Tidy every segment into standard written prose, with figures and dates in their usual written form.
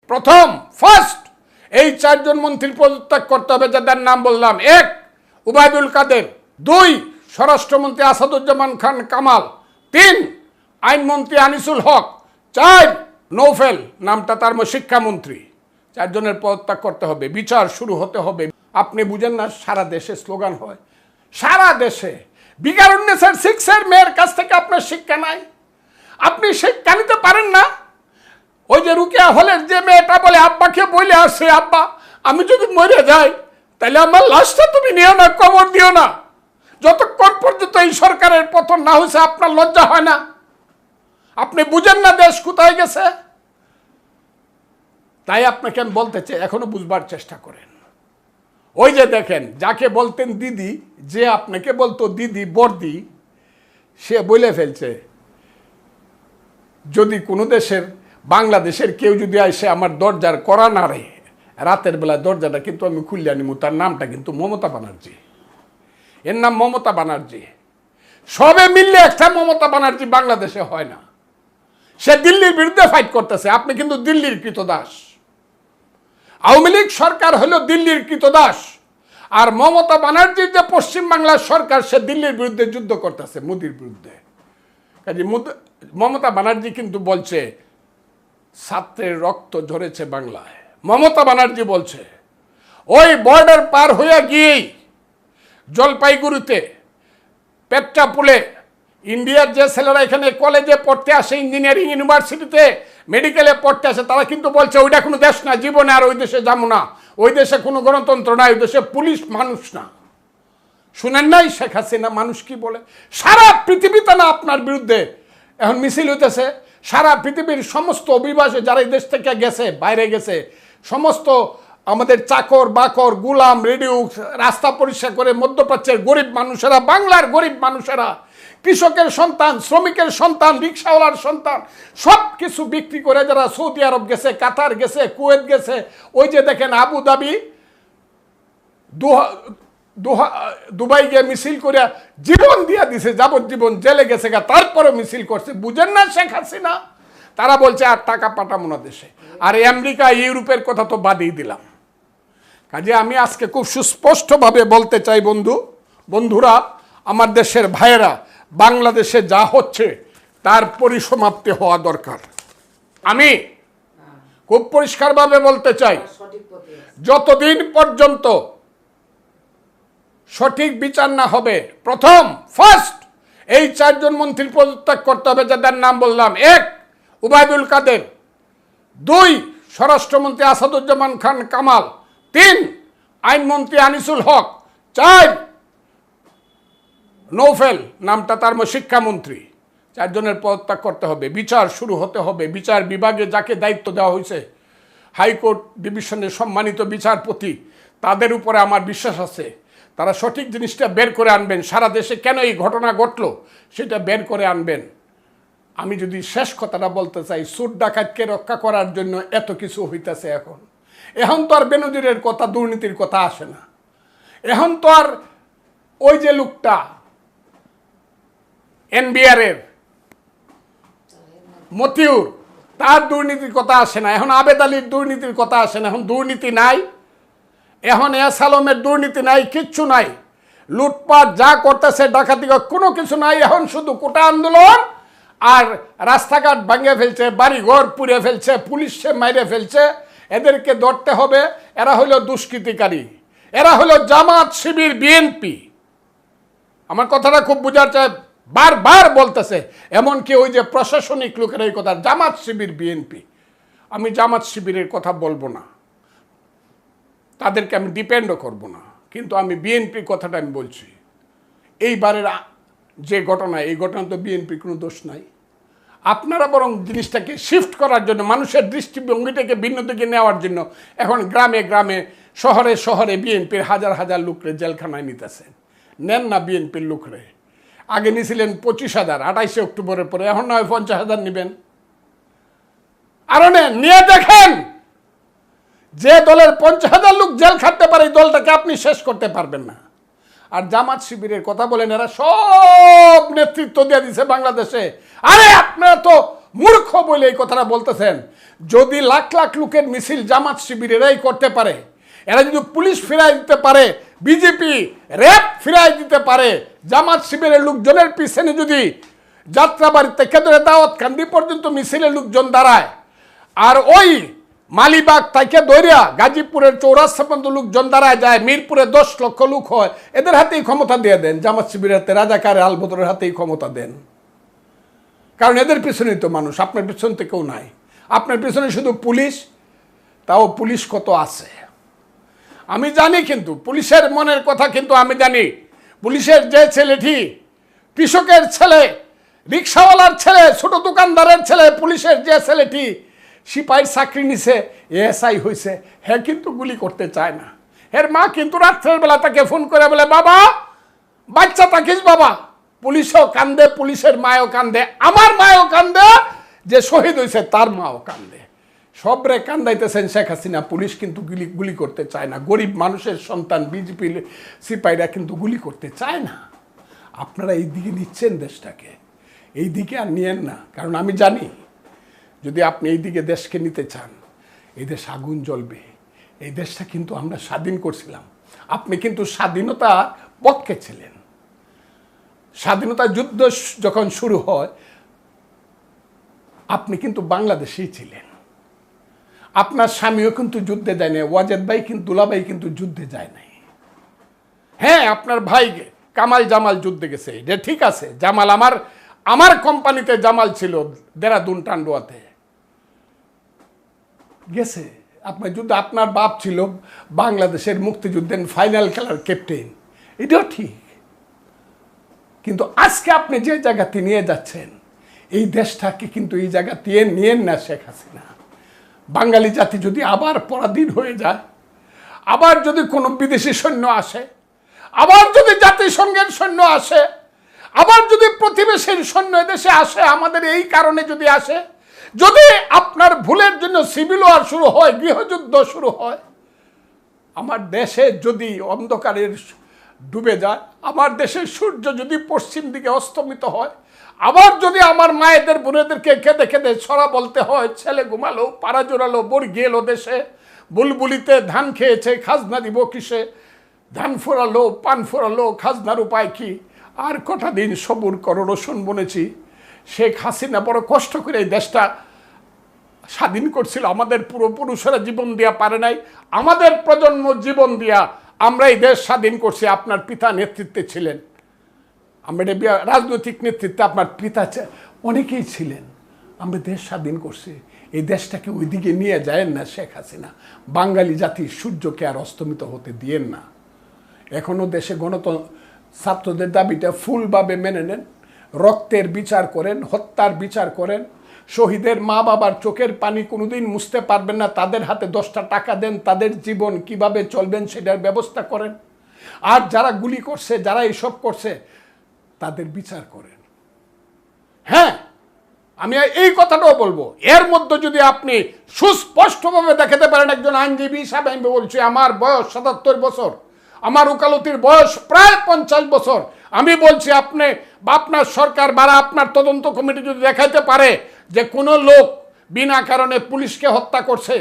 প্রথম ফার্স্ট এই চারজন মন্ত্রী পদত্যাগ করতে হবে, যাদের নাম বললাম। 1 উবায়দুল কাদের, 2 স্বরাষ্ট্রমন্ত্রী আসাদুজ্জামান খান কামাল, 3 আইনমন্ত্রী আনিসুল হক, 4 নৌফেল, নামটা তার শিক্ষামন্ত্রী। চারজনের পদত্যাগ করতে হবে, বিচার শুরু হতে হবে। আপনি বুঝেন না, সারা দেশে স্লোগান হয়, সারা দেশে। বিগারুন্নেসের 6 মেয়ের কাছ থেকে আপনার শিক্ষা নাই, আপনি শিক্ষা নিতে পারেন না। ওই যে রুকিয়া হলের যে মেয়েটা বলে আব্বাকে বলে আসে, আব্বা আমি যদি মরে যাই তাহলে আমার লাশটা তুমি নিও না, কবর দিও না। যতক্ষণ পর্যন্ত এই সরকারের পতন না হয়েছে আপনার লজ্জা হয় না? আপনি বুঝেন না দেশ কোথায় গেছে? তাই আপনাকে আমি বলতে চাই, এখনো বুঝবার চেষ্টা করেন। ওই যে দেখেন, যাকে বলতেন দিদি, যে আপনাকে বলতো দিদি বর্দি, সে বলে ফেলছে যদি কোনো দেশের, বাংলাদেশের কেউ যদি আসে আমার দরজার কড়া নাড়ে রাতের বেলা, দরজাটা কিন্তু আমি খুলে আনিমু। তার নামটা কিন্তু মমতা ব্যানার্জি। এর নাম মমতা ব্যানার্জি। সবে মিললে একটা মমতা ব্যানার্জি বাংলাদেশে হয় না। সে দিল্লির বিরুদ্ধে ফাইট করতেছে, আপনি কিন্তু দিল্লির কৃতদাস। আওয়ামী লীগ সরকার হলো দিল্লির কৃতদাস, আর মমতা ব্যানার্জির যে পশ্চিমবাংলার সরকার, সে দিল্লির বিরুদ্ধে যুদ্ধ করতেছে, মোদির বিরুদ্ধে। কাজে মমতা ব্যানার্জি কিন্তু বলছে ছাত্রের রক্ত ঝরেছে বাংলায়। মমতা ব্যানার্জি বলছে ওই বর্ডার পার হয়ে গিয়েই জলপাইগুড়িতে পেট্রাপুলে ইন্ডিয়ার যে ছেলেরা এখানে কলেজে পড়তে আসে, ইঞ্জিনিয়ারিং ইউনিভার্সিটিতে, মেডিকেলে পড়তে আসে, তারা কিন্তু বলছে ওইটা কোনো দেশ না, জীবনে আর ওই দেশে যাবো না, ওই দেশে কোনো গণতন্ত্র নাই, ওই দেশে পুলিশ মানুষ না। শুনেন নাই শেখ হাসিনা মানুষ কি বলে? সারা পৃথিবীতে না আপনার বিরুদ্ধে এখন মিছিল হইতেছে। সারা পৃথিবীর সমস্ত অভিবাসী যারা এই দেশ থেকে গেছে, বাইরে গেছে, সমস্ত আমাদের চাকর বাকর, গুলাম, রেডিউক্স, রাস্তা পরিষ্কার করে মধ্যপ্রাচ্যের গরিব মানুষেরা, বাংলার গরিব মানুষেরা, কৃষকের সন্তান, শ্রমিকের সন্তান, রিক্সাওয়ালার সন্তান, সব কিছু বিক্রি করে যারা সৌদি আরব গেছে, কাতার গেছে, কুয়েত গেছে, ওই যে দেখেন আবুধাবি, দুবাই গিয়ে মিছিল করে জীবন দিয়া দিছে, যাবজ্জীবন জেলে গেছে, তারপরে মিছিল করছে। বুঝেন না শেখ হাসিনা? তারা বলছে আর টাকা পাঠাবো না দেশে। আর আমেরিকা ইউরোপের কথা তো বাদই দিলাম। কাজে আমি আজকে খুব সুস্পষ্টভাবে বলতে চাই, বন্ধুরা, আমার দেশের ভাইয়েরা, বাংলাদেশে যা হচ্ছে তার পরিসমাপ্তি হওয়া দরকার। আমি খুব পরিষ্কারভাবে বলতে চাই, যতদিন পর্যন্ত সঠিক বিচার না হবে, প্রথম ফার্স্ট এই চারজন মন্ত্রী পদত্যাগ করতে হবে, যাদের নাম বললাম। 1 উবায়দুল কাদের, 2 স্বরাষ্ট্রমন্ত্রী আসাদুজ্জামান খান কামাল, 3 আইনমন্ত্রী আনিসুল হক, 4 নৌফেল, নামটা তার শিক্ষামন্ত্রী। চারজনের পদত্যাগ করতে হবে, বিচার শুরু হতে হবে। বিচার বিভাগে যাকে দায়িত্ব দেওয়া হয়েছে, হাইকোর্ট ডিভিশনের সম্মানিত বিচারপতি, তাদের উপরে আমার বিশ্বাস আছে তারা সঠিক জিনিসটা বের করে আনবেন। সারা দেশে কেন এই ঘটনা ঘটলো সেটা বের করে আনবেন। আমি যদি শেষ কথাটা বলতে চাই, সুদ ডাকাতকে রক্ষা করার জন্য এত কিছু হইতেছে। এখন তো আর বেনজিরের কথা, দুর্নীতির কথা আসে না। এখন তো আর ওই যে লোকটা এনবিআরের মতিউর, তার দুর্নীতির কথা আসে না। এখন আবেদ আলীর দুর্নীতির কথা আসে না। এখন দুর্নীতি নাই, এখন এসালমের দুর্নীতি নাই, কিচ্ছু নাই। লুটপাট যা করতেছে, ডাকাতি, কোনো কিছু নাই। এখন শুধু কোটা আন্দোলন আর রাস্তাঘাট ভাঙে ফেলছে, বাড়িঘর পুড়ে ফেলছে, পুলিশে মাইরে ফেলছে। এদেরকে ধরতে হবে। এরা হলো দুষ্কৃতিকারী, এরা হলো জামাত, শিবির, বিএনপি। আমার কথাটা খুব বোঝার চাই, বারবার বলতেছে। এমনকি ওই যে প্রশাসনিক লোকের এই কথা, জামাত, শিবির, বিএনপি। আমি জামাত শিবিরের কথা বলবো না, তাদেরকে আমি ডিপেন্ডও করব না, কিন্তু আমি বিএনপির কথাটা আমি বলছি। এইবারের যে ঘটনা, এই ঘটনা তো বিএনপির কোনো দোষ নাই। আপনারা বরং জিনিসটাকে শিফট করার জন্য, মানুষের দৃষ্টিভঙ্গিটাকে ভিন্ন দিকে নেওয়ার জন্য এখন গ্রামে গ্রামে, শহরে শহরে বিএনপির হাজার হাজার লোকরে জেলখানায় নিতেছেন। নেন না বিএনপির লোকরে। আগে নিয়েছিলেন 25,000, 28 অক্টোবরের পরে, এখন নয় 50,000 নেবেন। আরো নেন, নিয়ে দেখেন। যে দলের 50,000 লোক জেল খাটতে পারে, এই দলটাকে আপনি শেষ করতে পারবেন না। আর জামাত শিবিরের কথা বলেন, এরা সব নেতৃত্ব দিয়ে দিছে বাংলাদেশে। আরে আপনারা তো মূর্খ বলে এই কথাটা বলতেছেন। যদি লাখ লাখ লোকের মিছিল জামাত শিবির এরাই করতে পারে, এরা যদি পুলিশ ফিরাই দিতে পারে, বিজেপি র্যাব ফিরাই দিতে পারে, জামাত শিবিরের লোকজনের পিছনে যদি যাত্রাবাড়ি থেকে ধরে দাওয়াতকান্দি পর্যন্ত মিছিলের লোকজন দাঁড়ায়, আর ওই মালিবাগ থেকে দরিয়া গাজীপুরের চৌরাস্তা পর্যন্ত লোকজন দাঁড়ায় যায়, মিরপুরে 10 লক্ষ লোক হয়, এদের হাতেই ক্ষমতা দিয়ে দেন, জামাত শিবিরের হাতে, রাজাকার আলবদরের হাতেই ক্ষমতা দেন। কারণ এদের পিছনেই তো মানুষ, আপনার পিছন থেকেও নাই। আপনার পিছনে শুধু পুলিশ, তাও পুলিশ কত আছে আমি জানি, কিন্তু পুলিশের মনের কথা কিন্তু আমি জানি। পুলিশের যে ছেলেটি কৃষকের ছেলে, রিক্সাওয়ালার ছেলে, ছোট দোকানদারের ছেলে, পুলিশের যে ছেলেটি সিপাহীর চাকরি নিছে, এএসআই হয়েছে, হ্যাঁ কিন্তু গুলি করতে চায় না। এর মা কিন্তু রাত্রের বেলা তাকে ফোন করে বলে, বাবা বাচ্চা থাকিস বাবা। পুলিশও কান্দে, পুলিশের মায়ও কান্দে, আমার মায়ও কান্দে, যে শহীদ হয়েছে তার মাও কান্দে। সবরে কান্দাইতেছেন শেখ হাসিনা। পুলিশ কিন্তু গুলি করতে চায় না। গরিব মানুষের সন্তান বিজেপি সিপাহীরা কিন্তু গুলি করতে চায় না। আপনারা এই দিকে নিচ্ছেন দেশটাকে, এই দিকে আর নিয়েন না। কারণ আমি জানি যদি আপনি এই দিকে দেশকে নিতে চান, এই দেশ আগুন জ্বলবে। এই দেশটা কিন্তু আমরা স্বাধীন করছিলাম, আপনি কিন্তু স্বাধীনতার পক্ষে ছিলেন। স্বাধীনতা যুদ্ধ যখন শুরু হয় আপনি কিন্তু বাংলাদেশেই ছিলেন। আপনার স্বামীও কিন্তু যুদ্ধে যায় নাই, ওয়াজেদ ভাই কিন্তু, দুলাভাই কিন্তু যুদ্ধে যায় নাই। হ্যাঁ, আপনার ভাই কামাল জামাল যুদ্ধে গেছে, এটা ঠিক আছে। জামাল আমার কোম্পানিতে জামাল ছিল দেরাদুন টান্ডুয়াতে গেছে। আপনার যুদ্ধ, আপনার বাপ ছিল বাংলাদেশের মুক্তিযুদ্ধের ফাইনাল খেলার ক্যাপ্টেন, এটাও ঠিক। কিন্তু আজকে আপনি যে জায়গাতে নিয়ে যাচ্ছেন, এই দেশটাকে কিন্তু এই জায়গাতে নিয়েন না শেখ হাসিনা। বাঙালি জাতি যদি আবার পরাধীন হয়ে যায়, আবার যদি কোনো বিদেশি সৈন্য আসে, আবার যদি জাতিসংঘের সৈন্য আসে, আবার যদি প্রতিবেশীর সৈন্য দেশে আসে, আমাদের এই কারণে যদি আসে, যদি আপনার ভুলের জন্য সিভিল ওয়ার শুরু হয়, গৃহযুদ্ধ শুরু হয়, আমার দেশে যদি অন্ধকারের ডুবে যায়, আমার দেশের সূর্য যদি পশ্চিম দিকে অস্তমিত হয়, আবার যদি আমার মায়েদের বোনেদেরকে কেঁদে কেঁদে ছড়া বলতে হয়, ছেলে ঘুমালো, পাড়া জোড়ালো, বর্গি এলো দেশে, বুলবুলিতে ধান খেয়েছে, খাজনা দিব কিসে, ধান ফোরালো, পান ফোরালো, খাজনার উপায় কি, আর কটা দিন সবুর করো, রসুন বনেছি। শেখ হাসিনা বড় কষ্ট করে এই দেশটা স্বাধীন করছিল, আমাদের পূর্বপুরুষেরা জীবন দেওয়া পারে নাই, আমাদের প্রজন্ম জীবন দিয়া আমরা এই দেশ স্বাধীন করছি। আপনার পিতা নেতৃত্বে ছিলেন, আমরা রাজনৈতিক নেতৃত্বে আপনার পিতা অনেকেই ছিলেন, আমরা দেশ স্বাধীন করছি। এই দেশটাকে ওইদিকে নিয়ে যায়েন না শেখ হাসিনা। বাঙালি জাতির সূর্যকে আর অস্তমিত হতে দিয়েন না। এখনও দেশে ছাত্রদের দাবিটা ফুলভাবে মেনে নেন, রক্তের বিচার করেন, হত্যার বিচার করেন, শহীদের মা বাবার চোখের পানি কোনোদিন মুছতে পারবেন না, তাদের হাতে 10টা টাকা দেন, তাদের জীবন কিভাবে চলবেন সেটার ব্যবস্থা করেন। আর যারা গুলি করছে, যারা এসব করছে, তাদের বিচার করেন। হ্যাঁ, আমি এই কথাটাও বলবো, এর মধ্যে যদি আপনি সুস্পষ্টভাবে দেখাতে পারেন, একজন আইনজীবী হিসাবে আমি বলছি, আমার বয়স 77 বছর, আমার উকালতির বয়স প্রায় 50 বছর, আমি বলছি আপনি বা আপনার সরকার বা আপনার তদন্ত কমিটি যদি দেখাইতে পারে যে কোনো লোক বিনা কারণে পুলিশকে হত্যা করছে,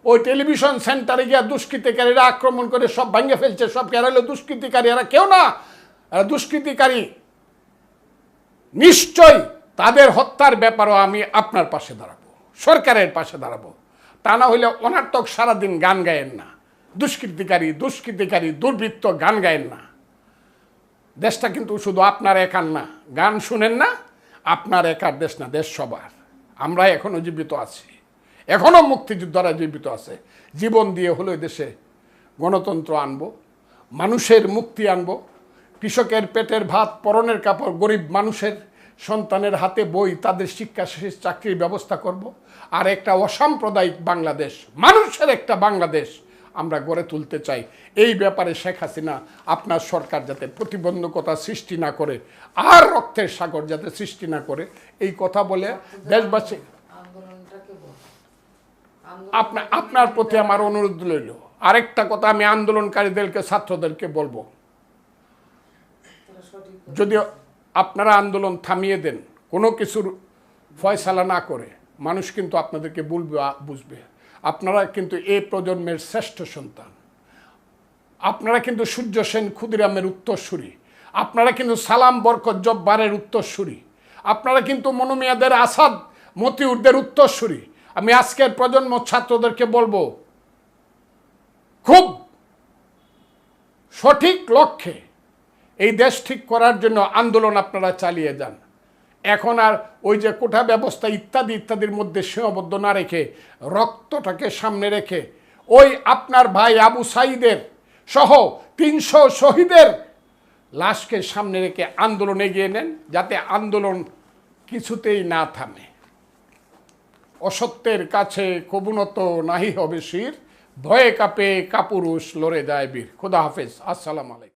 ওই টেলিভিশন সেন্টারে গিয়ে দুষ্কৃতিকারীরা আক্রমণ করে সব ভেঙে ফেলছে, সব কেরালে দুষ্কৃতিকারী, এরা কেউ না, এরা দুষ্কৃতিকারী, নিশ্চয়ই তাদের হত্যার ব্যাপারেও আমি আপনার পাশে দাঁড়াবো, সরকারের পাশে দাঁড়াবো। তা না হইলে অনার্থক সারাদিন গান গায়েন না, দুষ্কৃতিকারী দুষ্কৃতিকারী দুর্বৃত্ত গান গায়েন না। দেশটা কিন্তু শুধু আপনার একার না, গান শুনেন না, আপনার একার দেশ না, দেশ সবার। আমরা এখনো জীবিত আছি, এখনো মুক্তিযোদ্ধারা জীবিত আছে। জীবন দিয়ে হলো দেশে গণতন্ত্র আনবো, মানুষের মুক্তি আনবো, কৃষকের পেটের ভাত, পরনের কাপড়, গরিব মানুষের সন্তানের হাতে বই, তাদের শিক্ষা শেষ চাকরির ব্যবস্থা করব। আর একটা অসাম্প্রদায়িক বাংলাদেশ, মানুষের একটা বাংলাদেশ আমরা গড়ে তুলতে চাই। এই ব্যাপারে শেখ হাসিনা আপনার সরকার যাতে প্রতিবন্ধকতা সৃষ্টি না করে, আর রক্তের সাগর যাতে সৃষ্টি না করে, এই কথা বলে দেশবাসী আপনার প্রতি আমার অনুরোধ রইল। আরেকটা কথা আমি আন্দোলনকারীদেরকে, ছাত্রদেরকে বলবো, যদি আপনারা আন্দোলন থামিয়ে দেন, কোনো কিছুর ফয়সালা না করে, মানুষ কিন্তু আপনাদেরকে বলবে, বুঝবে আপনারা কিন্তু এই প্রজন্মের শ্রেষ্ঠ সন্তান। আপনারা কিন্তু সূর্য সেন ক্ষুদিরামের উত্তরসূরি, আপনারা কিন্তু সালাম বরকত জব্বারের উত্তরসূরি, আপনারা কিন্তু মনুমিয়াদের আসাদ মতিউরদের উত্তরসূরি। আমি আজকের প্রজন্ম ছাত্রদেরকে বলবো, খুব সঠিক লক্ষ্যে এই দেশ ঠিক করার জন্য আন্দোলন আপনারা চালিয়ে যান। এখন আর ওই যে কোটা ব্যবস্থা ইত্যাদি ইত্যাদির মধ্যে সীমাবদ্ধ না রেখে, রক্তটাকে সামনে রেখে, ওই আপনার ভাই আবু সাঈদের সহ 300 শহীদের লাশকে সামনে রেখে আন্দোলন এগিয়ে নেন, যাতে আন্দোলন কিছুতেই না থামে। অসত্যের কাছে কবুনত নাহি হবে শির, ভয়ে কাঁপে কাপুরুষ লড়ে যায় বীর। খোদা হাফেজ, আসসালামু আলাইকুম।